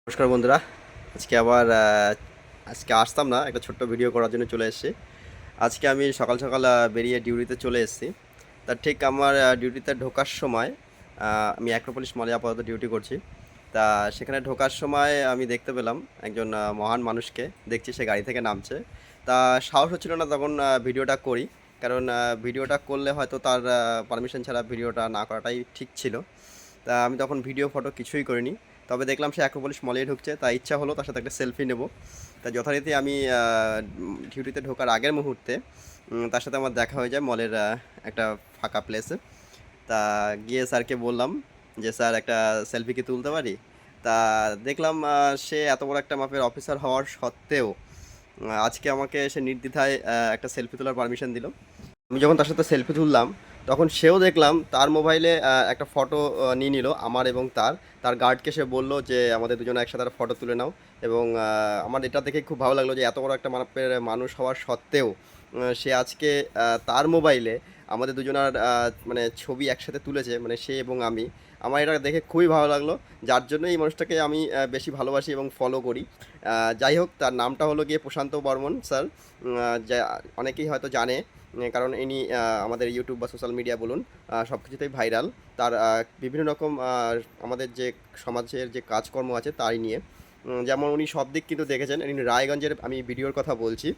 নমস্কার বন্ধুরা। আজকে আবার আজকে আসতাম না, একটা ছোট্ট ভিডিও করার জন্য চলে এসেছি। আজকে আমি সকাল সকাল বেরিয়ে ডিউটিতে চলে এসেছি। তা ঠিক আমার ডিউটিতে ঢোকার সময় আমি অ্যাক্রোপলিস মলে আপাতত ডিউটি করছি। তা সেখানে ঢোকার সময় আমি দেখতে পেলাম একজন মহান মানুষকে। দেখছি সে গাড়ি থেকে নামছে। তা সাহস হচ্ছিল না তখন ভিডিওটা করি, কারণ ভিডিওটা করলে হয়তো তার পারমিশন ছাড়া ভিডিওটা না করাটাই ঠিক ছিল। তা আমি তখন ভিডিও ফটো কিছুই করিনি। তবে দেখলাম সে অ্যাক্রোপলিস মলেই ঢুকছে, তাই ইচ্ছা হলো তার সাথে একটা সেলফি নেব। তা যথারীতি আমি ডিউটিতে ঢোকার আগের মুহূর্তে তার সাথে আমার দেখা হয়ে যায় মলের একটা ফাঁকা প্লেসে। তা গিয়ে স্যারকে বললাম যে স্যার একটা সেলফি কি তুলতে পারি। তা দেখলাম সে এত বড় একটা মাপের অফিসার হওয়ার সত্ত্বেও আজকে আমাকে সে নির্দ্বিধায় একটা সেলফি তোলার পারমিশন দিল। আমি যখন তার সাথে সেলফি তুললাম তখন সেও দেখলাম তার মোবাইলে একটা ফটো নিয়ে নিল আমার এবং তার তার গার্ডকে সে বলল যে আমাদের দুজনে একসাথে একটা ফটো তুলে নাও। এবং আমার এটা দেখে খুব ভালো লাগলো যে এত বড় একটা মাপের মানুষ হওয়ার সত্ত্বেও সে আজকে তার মোবাইলে আমাদের দুজনার মানে ছবি একসাথে তুলেছে, মানে সে এবং আমি। আমার এটা দেখে খুবই ভালো লাগলো, যার জন্য এই মানুষটাকে আমি বেশি ভালোবাসি এবং ফলো করি। যাই হোক, তার নামটা হলো গিয়ে প্রশান্ত বর্মন স্যার। যা অনেকেই হয়তো জানে, কারণ ইনি আমাদের ইউটিউব বা সোশ্যাল মিডিয়া বলুন সব কিছুতেই ভাইরাল। তার বিভিন্ন রকম আমাদের যে সমাজের যে কাজকর্ম আছে তাই নিয়ে। যেমন উনি সব দিক কিন্তু দেখেছেন। ইনি রায়গঞ্জের, আমি ভিডিওর কথা বলছি,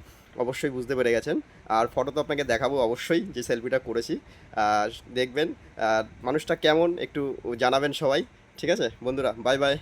অবশ্যই বুঝতে পেরে গেছেন। আর ফটো তো আপনাকে দেখাবো অবশ্যই, যে সেলফিটা করেছি। দেখবেন মানুষটা কেমন একটু জানাবেন সবাই। ঠিক আছে বন্ধুরা, বাই বাই।